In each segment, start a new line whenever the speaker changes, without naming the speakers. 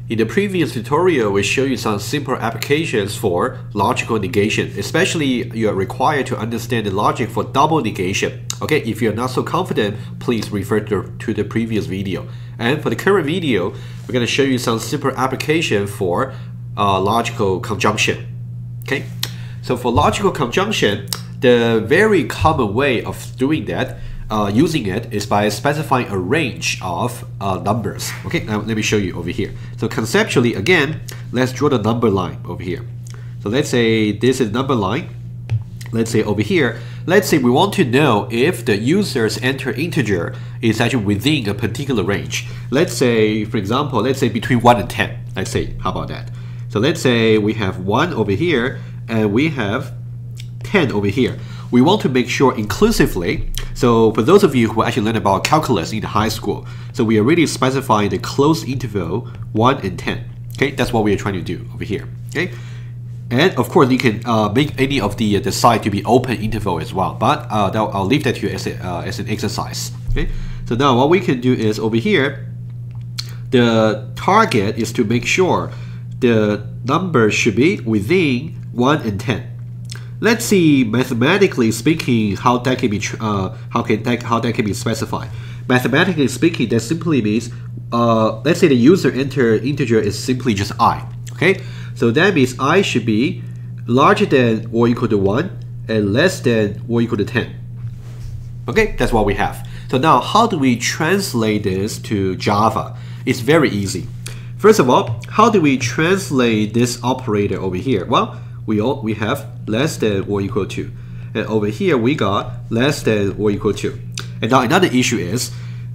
In the previous tutorial, we showed you some simple applications for logical negation, especially you are required to understand the logic for double negation. Okay, if you're not so confident, please refer to the previous video. And for the current video, we're going to show you some simple application for logical conjunction. Okay, so for logical conjunction, the very common way of doing that using it is by specifying a range of numbers. Okay, now let me show you over here. So conceptually, again, let's draw the number line over here. So let's say this is number line. Let's say over here, let's say we want to know if the user's enter integer is actually within a particular range. Let's say, for example, let's say between 1 and 10. Let's say, how about that? So let's say we have 1 over here and we have 10 over here. We want to make sure inclusively. So for those of you who actually learned about calculus in high school, so we are really specifying the closed interval 1 and 10. Okay, that's what we are trying to do over here. Okay, and of course you can make any of the side to be open interval as well, but I'll leave that to you as an exercise. Okay, so now what we can do is over here, the target is to make sure the number should be within 1 and 10. Let's see, mathematically speaking, how that can be specified. Mathematically speaking, that simply means, let's say the user enter integer is simply just I. Okay, so that means I should be larger than or equal to 1 and less than or equal to 10. Okay, that's what we have. So now, how do we translate this to Java? It's very easy. First of all, how do we translate this operator over here? Well, we have less than or equal to, and over here we got less than or equal to. And now another issue is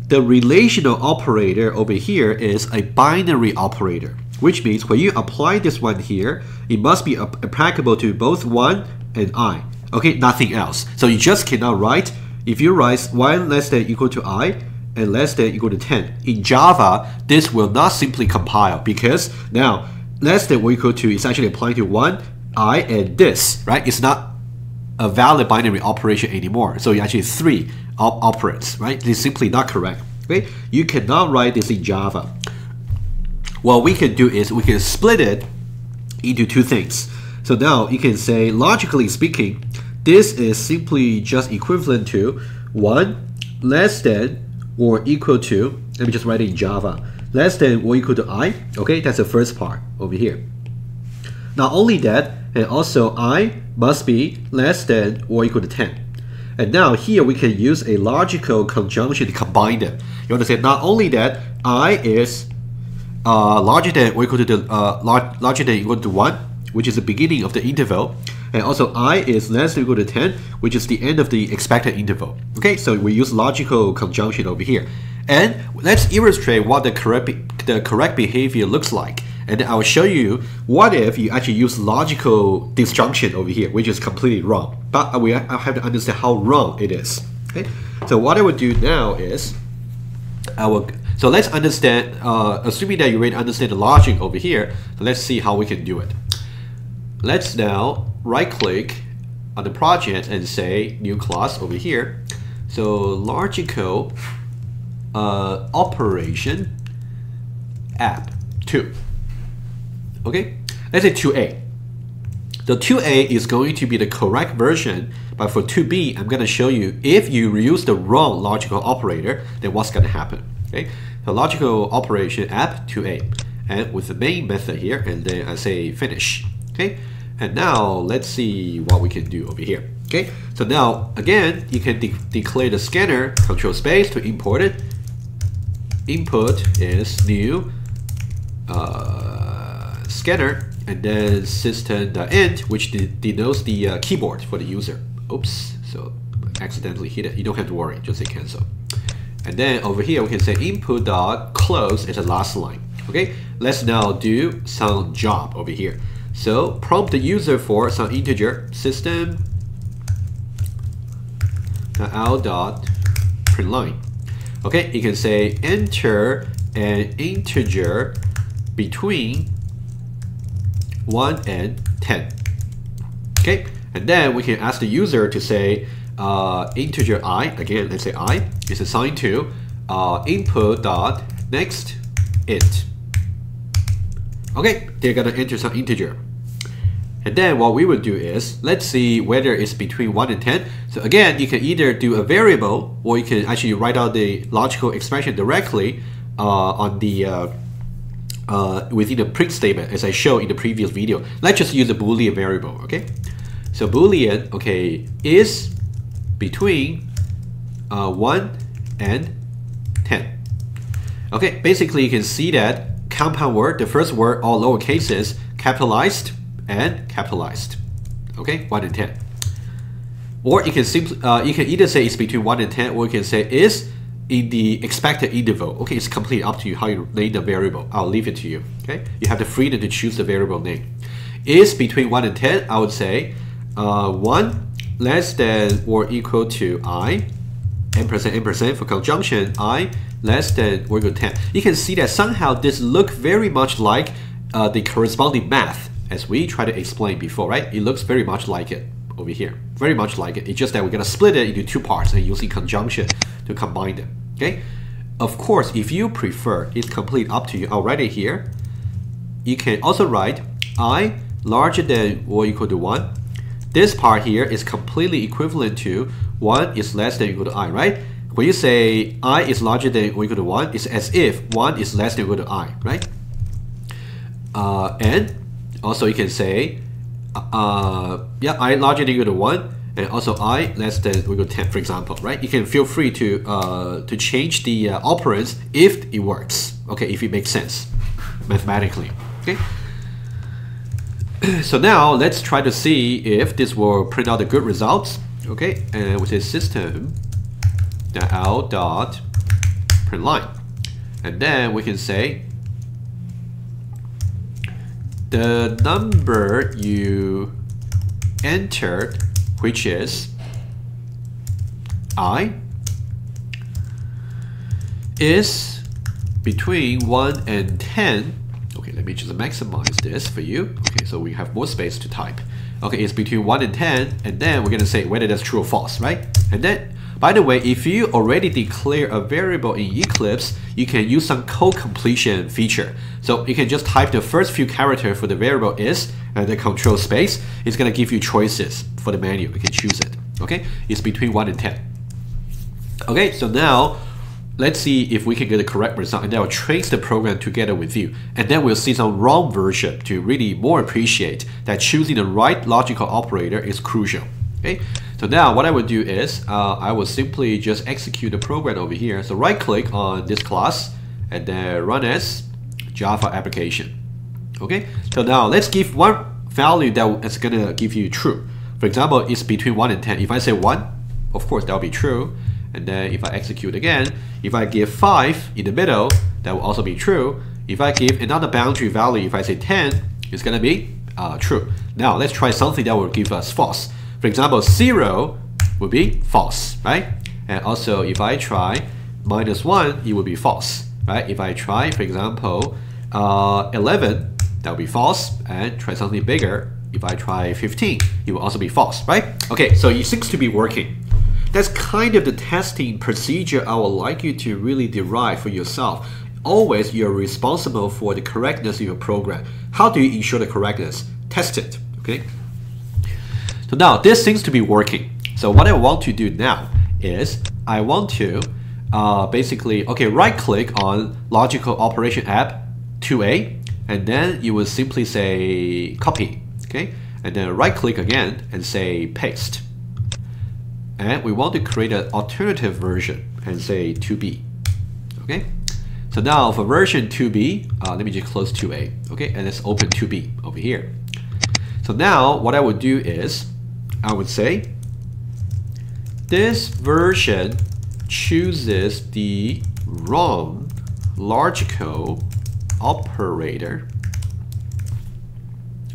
the relational operator over here is a binary operator, which means when you apply this one here, it must be applicable to both 1 and I. Okay, nothing else. So you just cannot write, if you write 1 less than equal to I and less than equal to 10. In Java, this will not simply compile because now less than or equal to is actually applying to 1, I, and this, right? It's not a valid binary operation anymore. So you actually 3 operands, right? This is simply not correct. Okay, you cannot write this in Java. What we can do is we can split it into 2 things. So now you can say, logically speaking, this is simply just equivalent to 1 less than or equal to, let me just write it in Java, less than or equal to I. Okay, that's the first part over here. Not only that, and also I must be less than or equal to 10. And now here we can use a logical conjunction to combine them. You want to say not only that I is larger than or equal to larger than or equal to 1, which is the beginning of the interval, and also I is less than or equal to 10, which is the end of the expected interval. Okay, so we use logical conjunction over here. And let's illustrate what the correct behavior looks like. And then I'll show you what if you actually use logical disjunction over here, which is completely wrong. But I have to understand how wrong it is. Okay, so what I would do now is so let's understand, assuming that you already understand the logic over here, so let's see how we can do it. Let's now right click on the project and say new class over here. So logical operation app 2. Okay, let's say 2A. The 2A is going to be the correct version, but for 2B, I'm going to show you if you use the wrong logical operator, then what's going to happen. Okay, the logical operation app 2A, and with the main method here, and then I say finish. Okay, and now let's see what we can do over here. Okay, so now again, you can declare the scanner, control space to import it. Input is new scanner, and then system.int, which denotes the keyboard for the user. Oops, so I accidentally hit it. You don't have to worry, just say cancel. And then over here we can say input.close is the last line. Okay, let's now do some job over here. So prompt the user for some integer, system.out.println. Okay, you can say enter an integer between 1 and 10. Okay, and then we can ask the user to say integer I, again let's say I, is assigned to input.next int. Okay, they're gonna enter some integer. And then what we will do is, let's see whether it's between 1 and 10. So again, you can either do a variable, or you can actually write out the logical expression directly on the within the print statement, as I showed in the previous video. Let's just use a Boolean variable, okay? So Boolean, okay, is between 1 and 10. Okay, basically you can see that compound word, the first word, all lower cases, capitalized and capitalized. Okay, 1 and 10. Or you can simply you can either say it's between 1 and 10, or you can say is in the expected interval. Okay, it's completely up to you how you name the variable. I'll leave it to you. Okay, you have the freedom to choose the variable name. Is between 1 and 10, I would say 1 less than or equal to I, ampersand for conjunction, I less than or equal to 10. You can see that somehow this look very much like the corresponding math, as we tried to explain before, right? It looks very much like it over here. Very much like it. It's just that we're gonna split it into two parts and using conjunction to combine them. Okay? Of course, if you prefer, it's completely up to you. I'll write it here. You can also write I larger than or equal to 1. This part here is completely equivalent to 1 is less than or equal to I, right? When you say I is larger than or equal to 1, it's as if 1 is less than or equal to I, right? And also you can say yeah, I larger than or equal to 1, and also I less than or equal to 10, for example, right? You can feel free to change the operands if it works, okay, if it makes sense mathematically, okay? So now let's try to see if this will print out the good results, okay? And we say system.out dot print line, and then we can say the number you entered, which is I, is between 1 and 10. Okay, let me just maximize this for you. Okay, so we have more space to type. Okay, it's between 1 and 10, and then we're gonna say whether that's true or false, right? And then, by the way, if you already declare a variable in Eclipse, you can use some code completion feature. So you can just type the first few characters for the variable is, and the control space. It's gonna give you choices for the menu. You can choose it. Okay, it's between 1 and 10. Okay, so now let's see if we can get the correct result, and then I'll trace the program together with you, and then we'll see some wrong version to really more appreciate that choosing the right logical operator is crucial. Okay, so now what I would do is I will simply just execute the program over here. So right click on this class and then run as Java application. Okay, so now let's give one value that is gonna give you true. For example, it's between 1 and 10. If I say 1, of course that'll be true. And then if I execute again, if I give 5 in the middle, that will also be true. If I give another boundary value, if I say 10, it's gonna be true. Now let's try something that will give us false. For example, 0 would be false, right? And also if I try -1, it will be false, right? If I try, for example, 11, that will be false. And try something bigger. If I try 15, it will also be false, right? Okay, so it seems to be working. That's kind of the testing procedure I would like you to really derive for yourself. Always you're responsible for the correctness of your program. How do you ensure the correctness? Test it, okay? So now this seems to be working. So what I want to do now is I want to basically, okay, right click on logical operation app 2A, and then you will simply say copy, okay? And then right click again and say paste. And we want to create an alternative version and say 2B. Okay, so now for version 2B, let me just close 2A. Okay, and let's open 2B over here. So now what I would do is I would say this version chooses the wrong logical operator.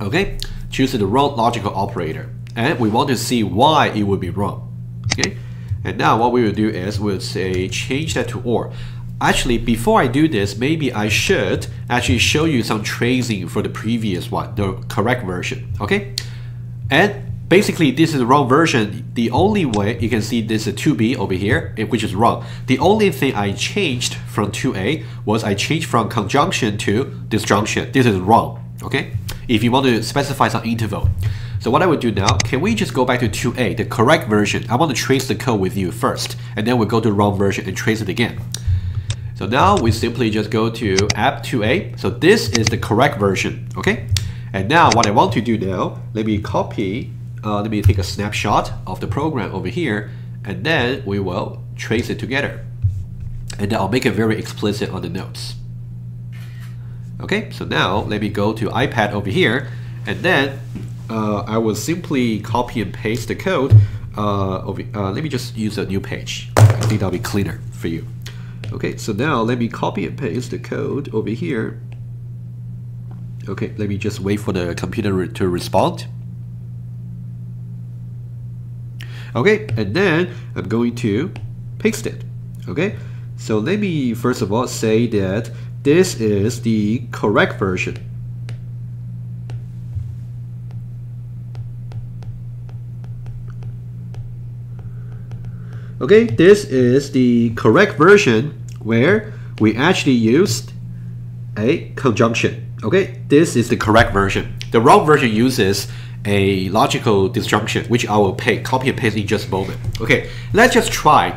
Okay, chooses the wrong logical operator, and we want to see why it would be wrong. Okay, and now what we will do is we'll say change that to OR. Actually, before I do this, maybe I should actually show you some tracing for the previous one, the correct version. Okay, and basically this is the wrong version. The only way you can see this is 2b over here, which is wrong. The only thing I changed from 2a was I changed from conjunction to disjunction. This is wrong, okay? If you want to specify some interval. So what I would do now, can we just go back to 2a, the correct version? I want to trace the code with you first, and then we'll go to the wrong version and trace it again. So now we simply just go to app 2a. So this is the correct version, okay? And now what I want to do now, let me copy, let me take a snapshot of the program over here, and then we will trace it together. And then I'll make it very explicit on the notes. Okay, so now let me go to iPad over here, and then I will simply copy and paste the code. Let me just use a new page. I think that'll be cleaner for you. Okay, so now let me copy and paste the code over here. Okay, let me just wait for the computer to respond. Okay, and then I'm going to paste it. Okay, so let me first of all say that this is the correct version. Okay, this is the correct version where we actually used a conjunction. Okay, this is the correct version. The wrong version uses a logical disjunction, which I will copy and paste in just a moment. Okay, let's just try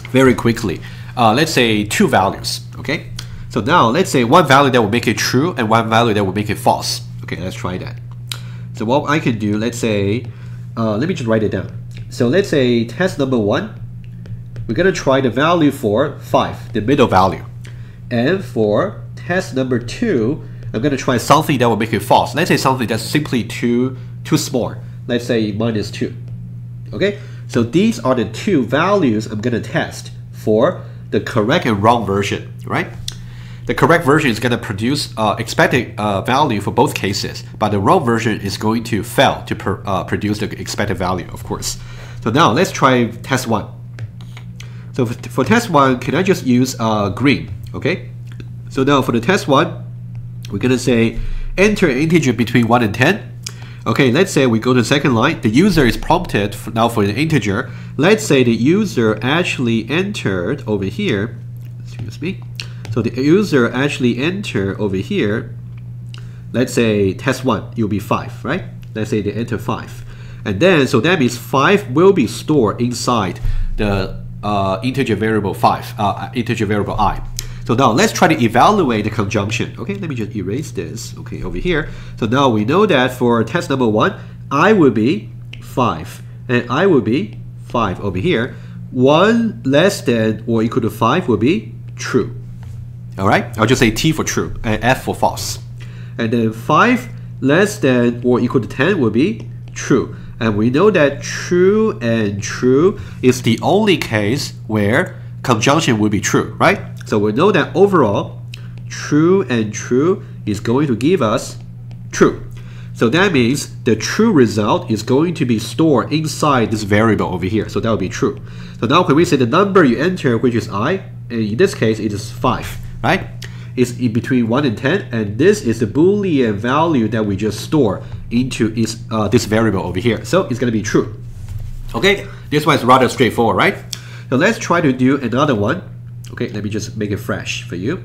very quickly. Let's say two values. Okay, so now let's say one value that will make it true and one value that will make it false. Okay, let's try that. So what I can do, let's say, let me just write it down. So let's say test number 1, we're going to try the value for 5, the middle value. And for test number 2, I'm going to try something that will make it false. Let's say something that's simply too small. Let's say -2. Okay, so these are the two values I'm going to test for the correct and wrong version, right? The correct version is going to produce expected value for both cases, but the wrong version is going to fail to produce the expected value, of course. So now let's try test 1. So for test 1, can I just use green? Okay. So now for the test 1, we're going to say enter an integer between 1 and 10. Okay, let's say we go to the second line. The user is prompted now for the integer. Let's say the user actually entered over here. Excuse me. So the user actually entered over here. Let's say test 1, it will be 5, right? Let's say they enter 5. And then, so that means 5 will be stored inside the integer variable 5, integer variable I. So now let's try to evaluate the conjunction. Okay, let me just erase this. Okay, over here. So now we know that for test number 1, I will be 5, and I will be 5 over here. 1 less than or equal to 5 will be true. All right, I'll just say T for true and F for false. And then 5 less than or equal to 10 will be true. And we know that true and true is the only case where conjunction will be true, right? So we know that overall, true and true is going to give us true. So that means the true result is going to be stored inside this variable over here. So that will be true. So now when we say the number you enter, which is I, and in this case it is 5, right? It's in between 1 and 10, and this is the Boolean value that we just store into this variable over here. So it's going to be true. Okay, this one is rather straightforward, right? So let's try to do another one. Okay, let me just make it fresh for you.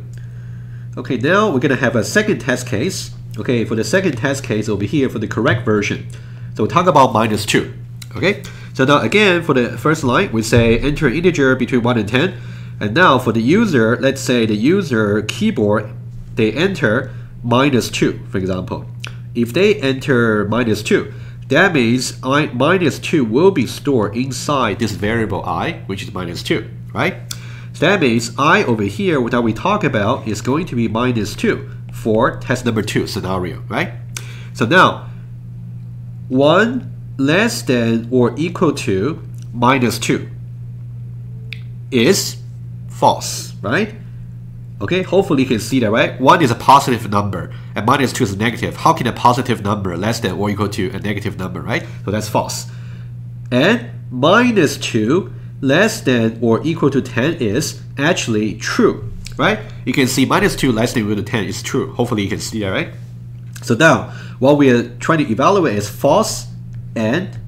Okay, now we're going to have a second test case. Okay, for the second test case over here for the correct version. So we'll talk about -2. Okay, so now again for the first line, we say enter an integer between 1 and 10. And now for the user, let's say the user keyboard, they enter -2, for example. If they enter -2, that means -2 will be stored inside this variable I, which is -2, right? So that means I over here, what we talk about, is going to be -2 for test number 2 scenario, right? So now, 1 less than or equal to -2 is false, right? Okay, hopefully you can see that, right? 1 is a positive number and -2 is a negative. How can a positive number less than or equal to a negative number, right? So that's false. And -2 less than or equal to 10 is actually true, right? You can see -2 less than or equal to 10 is true. Hopefully you can see that, right? So now, what we are trying to evaluate is false and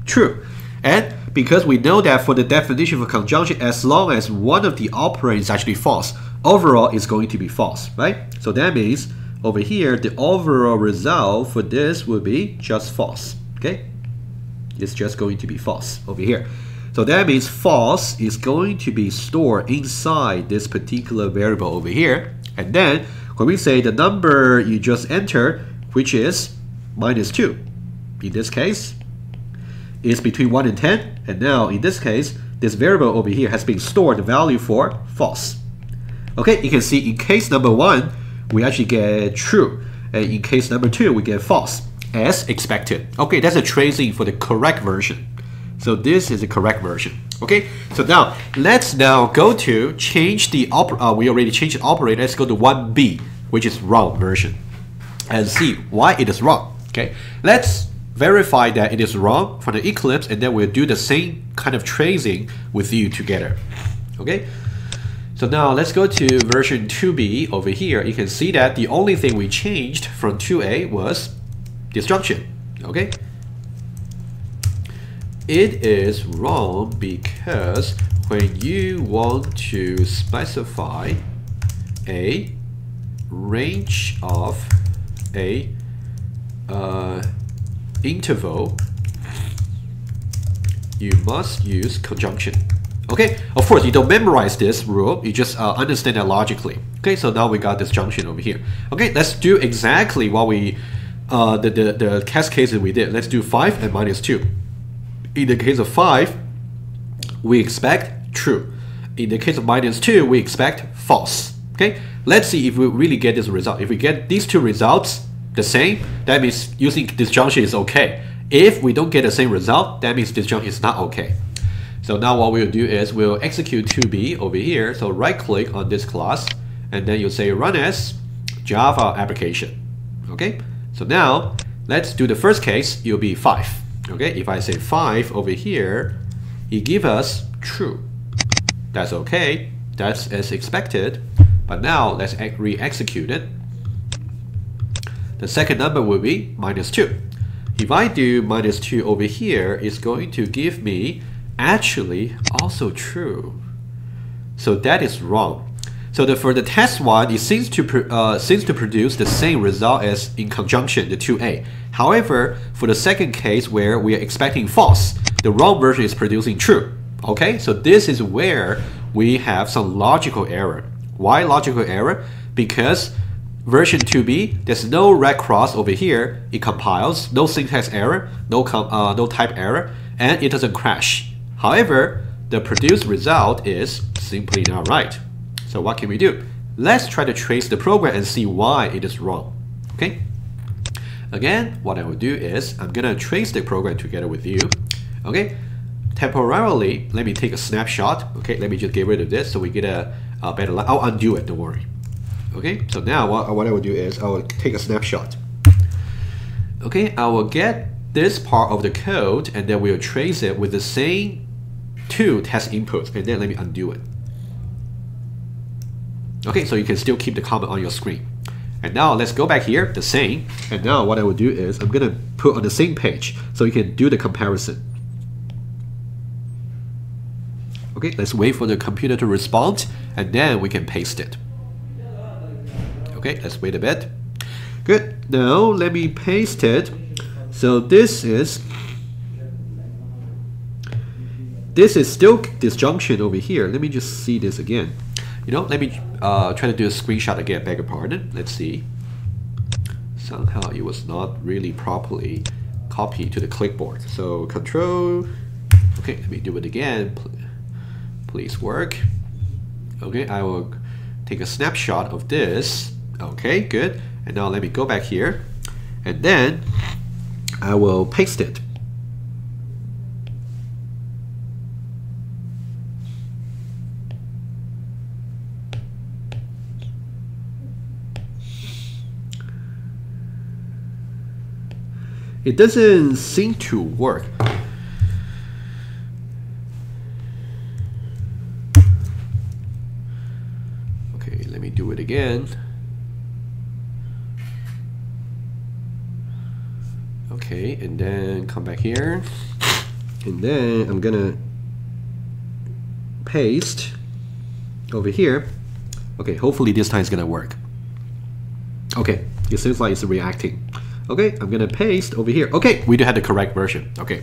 true. And because we know that for the definition of conjunction, as long as one of the operand is actually false, overall is going to be false, right? So that means over here, the overall result for this will be just false, okay? It's just going to be false over here. So that means false is going to be stored inside this particular variable over here. And then when we say the number you just entered, which is -2, in this case, is between 1 and 10. And now in this case, this variable over here has been stored the value for false. Okay, you can see in case number 1, we actually get true. And in case number 2, we get false, as expected. Okay, that's a tracing for the correct version. So this is the correct version. Okay, so now let's now go to change the we already changed the operator. Let's go to 1b, which is wrong version, and see why it is wrong. Okay, let's verify that it is wrong from the Eclipse, and then we'll do the same kind of tracing with you together. Okay, so now let's go to version 2b over here. You can see that the only thing we changed from 2a was disjunction. Okay, it is wrong because when you want to specify a range of a interval, you must use conjunction. Okay, of course you don't memorize this rule, you just understand it logically. Okay, so now we got disjunction over here. Okay, let's do exactly what we the test cases we did. Let's do 5 and -2. In the case of 5, we expect true. In the case of -2, we expect false. Okay, let's see if we really get this result. If we get these two results the same, that means using disjunction is okay. If we don't get the same result, that means disjunction is not okay. So now what we'll do is we'll execute 2b over here. So right click on this class, and then you'll say run as Java application. Okay, so now let's do the first case. It'll be 5. Okay, if I say 5 over here, it gives us true. That's okay. That's as expected. But now let's re-execute it. The second number will be -2. If I do -2 over here, it's going to give me actually also true. So that is wrong. So for the test one, it seems to produce the same result as in conjunction, the 2a. However, for the second case where we are expecting false, the wrong version is producing true. Okay, so this is where we have some logical error. Why logical error? Because version 2b, there's no red cross over here. It compiles, no syntax error, no type error, and it doesn't crash. However, the produced result is simply not right. So what can we do? Let's try to trace the program and see why it is wrong. Okay. Again, what I will do is I'm gonna trace the program together with you. Okay. Temporarily, let me take a snapshot. Okay, let me just get rid of this so we get a better line. I'll undo it, don't worry. Okay, so now what I will do is I will take a snapshot. Okay, I will get this part of the code and then we'll trace it with the same 2 test inputs, and then let me undo it. Okay, so you can still keep the comment on your screen. And now let's go back here, the same. And now what I will do is I'm gonna put on the same page so you can do the comparison. Okay, let's wait for the computer to respond and then we can paste it. Okay, let's wait a bit. Good, now let me paste it. So this is still disjunction over here. Let me just see this again. You know, let me try to do a screenshot again, beg your pardon. Let's see. Somehow it was not really properly copied to the clipboard. So control, okay, let me do it again. Please work. Okay, I will take a snapshot of this. Okay, good. And now let me go back here. And then I will paste it. It doesn't seem to work. Okay, let me do it again. Okay. Okay, and then come back here, and then I'm gonna paste over here. Okay, hopefully this time it's gonna work. Okay, it seems like it's reacting. Okay, I'm gonna paste over here. Okay, we do have the correct version. Okay,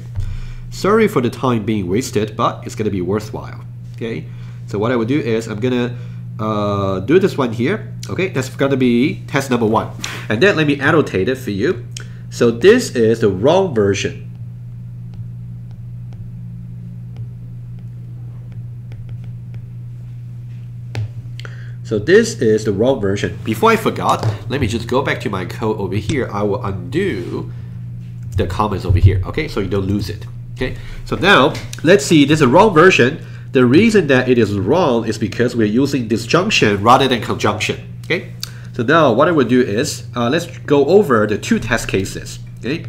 sorry for the time being wasted, but it's gonna be worthwhile. Okay, so what I will do is I'm gonna do this one here. Okay, that's gonna be test number 1, and then let me annotate it for you. So this is the wrong version. So this is the wrong version. Before I forgot, let me just go back to my code over here. I will undo the comments over here, okay, so you don't lose it. Okay, so now let's see, this is the wrong version. The reason that it is wrong is because we're using disjunction rather than conjunction. Okay, so now what I will do is let's go over the 2 test cases, okay,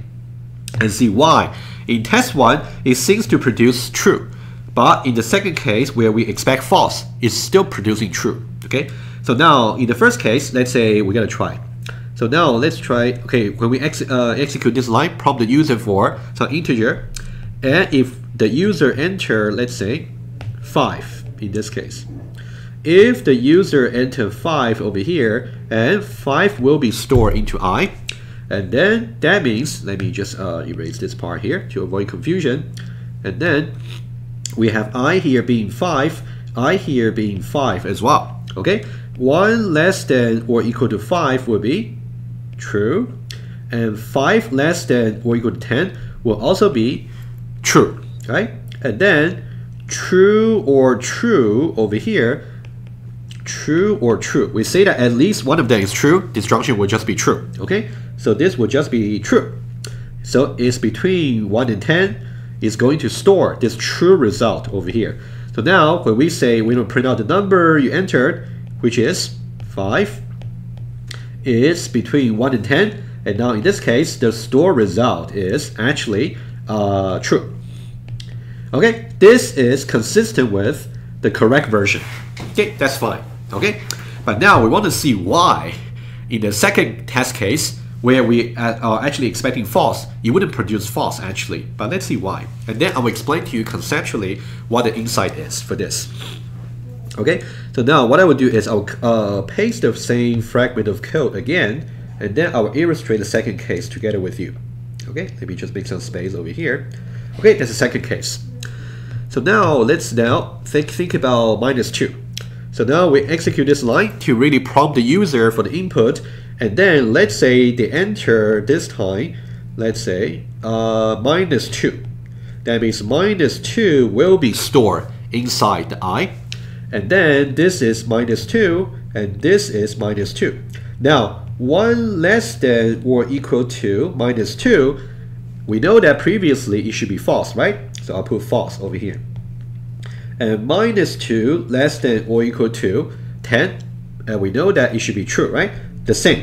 and see why. In test 1, it seems to produce true, but in the second case where we expect false, it's still producing true. Okay, so now in the first case, let's say we're gonna try. So now let's try. Okay, when we execute this line, prompt the user for some integer, and if the user enter, let's say 5 in this case, if the user enter 5 over here, and 5 will be stored into I, and then that means, let me just erase this part here to avoid confusion, and then we have I here being 5, I here being 5 as well. Okay, 1 less than or equal to 5 will be true, and 5 less than or equal to 10 will also be true, right? And then true or true over here, true or true. We say that at least one of them is true, disjunction will just be true, okay? So this will just be true. So it's between 1 and 10, is going to store this true result over here. So now when we say we will print out the number you entered, which is 5, is between 1 and 10, and now in this case the store result is actually true. Okay, this is consistent with the correct version. Okay, that's fine. Okay, but now we want to see why in the second test case where we are actually expecting false, it wouldn't produce false actually, but let's see why. And then I'll explain to you conceptually what the insight is for this. Okay, so now what I will do is I'll paste the same fragment of code again, and then I will illustrate the second case together with you. Okay, let me just make some space over here. Okay, that's the second case. So now let's think about -2. So now we execute this line to really prompt the user for the input, and then let's say they enter this time, let's say -2. That means -2 will be stored inside the I, and then this is -2, and this is -2. Now 1 less than or equal to -2, we know that previously it should be false, right? So I'll put false over here. And -2 less than or equal to 10, and we know that it should be true, right? The same.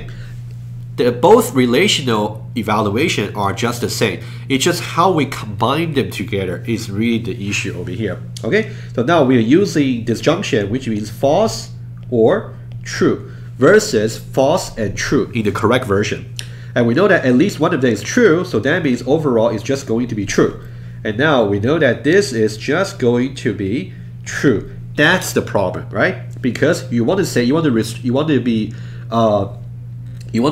Both relational evaluation are just the same. It's just how we combine them together is really the issue over here. Okay, so now we are using disjunction, which means false or true, versus false and true in the correct version. And we know that at least one of them is true, so that means overall it's just going to be true. And now we know that this is just going to be true. That's the problem, right? Because you want to say you want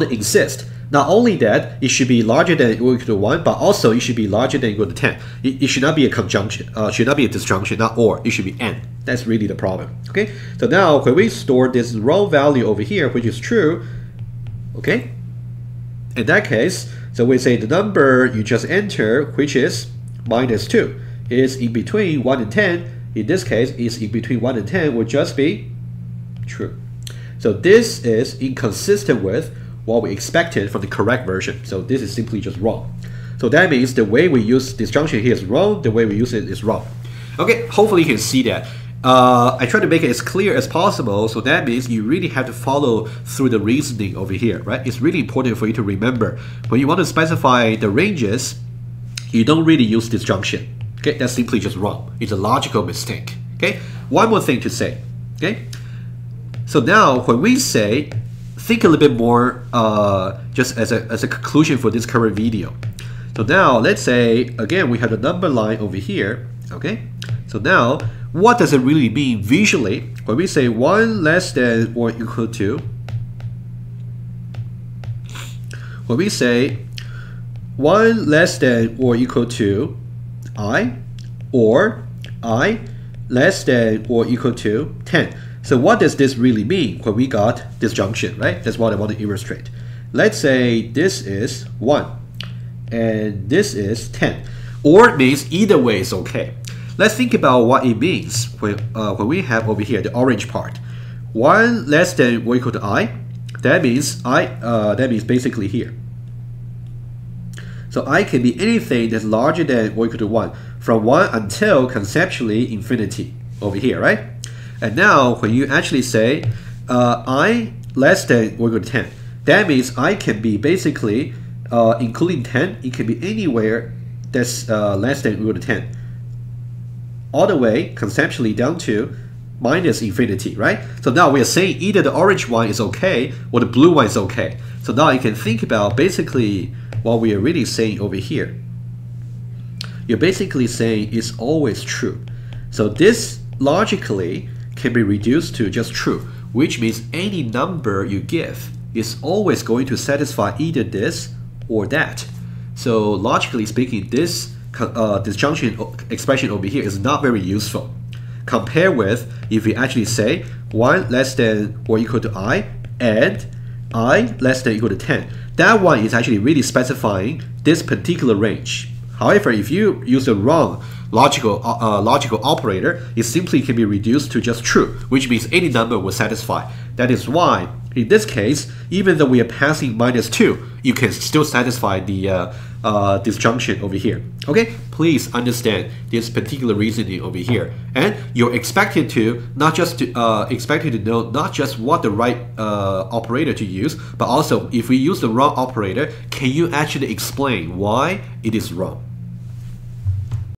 to insist not only that it should be larger than or equal to 1, but also it should be larger than or equal to 10. It should not be a conjunction, should not be a disjunction, not or. It should be and. That's really the problem. Okay. So now when we store this wrong value over here, which is true, okay. In that case, so we say the number you just enter, which is -2, is in between 1 and 10. In this case, is in between 1 and 10 will just be true. So this is inconsistent with what we expected from the correct version. So this is simply just wrong. So that means the way we use disjunction here is wrong, the way we use it is wrong. Okay, hopefully you can see that. I try to make it as clear as possible, so that means you really have to follow through the reasoning over here, right? It's really important for you to remember. When you want to specify the ranges, you don't really use disjunction. Okay, that's simply just wrong. It's a logical mistake. Okay, one more thing to say. Okay, so now when we say, think a little bit more just as a conclusion for this current video. So now let's say again we have the number line over here. Okay, so now what does it really mean visually when we say 1 less than or equal to? When we say 1 less than or equal to I, or I less than or equal to 10. So what does this really mean when we got disjunction, right? That's what I want to illustrate. Let's say this is 1 and this is 10. Or means either way is okay. Let's think about what it means when we have over here the orange part. 1 less than or equal to I, that means that means basically here. So I can be anything that's larger than or equal to 1, from 1 until conceptually infinity over here, right? And now when you actually say I less than or equal to 10, that means I can be basically, including 10, it can be anywhere that's less than or equal to 10. All the way conceptually down to minus infinity, right? So now we are saying either the orange one is okay or the blue one is okay. So now you can think about basically what we are really saying over here. You're basically saying it's always true. So this logically can be reduced to just true, which means any number you give is always going to satisfy either this or that. So logically speaking, this disjunction expression over here is not very useful. Compare with if we actually say 1 less than or equal to I and I less than or equal to 10. That one is actually really specifying this particular range. However, if you use the wrong logical operator, it simply can be reduced to just true, which means any number will satisfy. That is why, in this case, even though we are passing -2, you can still satisfy the disjunction over here. Okay, please understand this particular reasoning over here, and you're expected to know not just what the right operator to use, but also if we use the wrong operator, can you actually explain why it is wrong?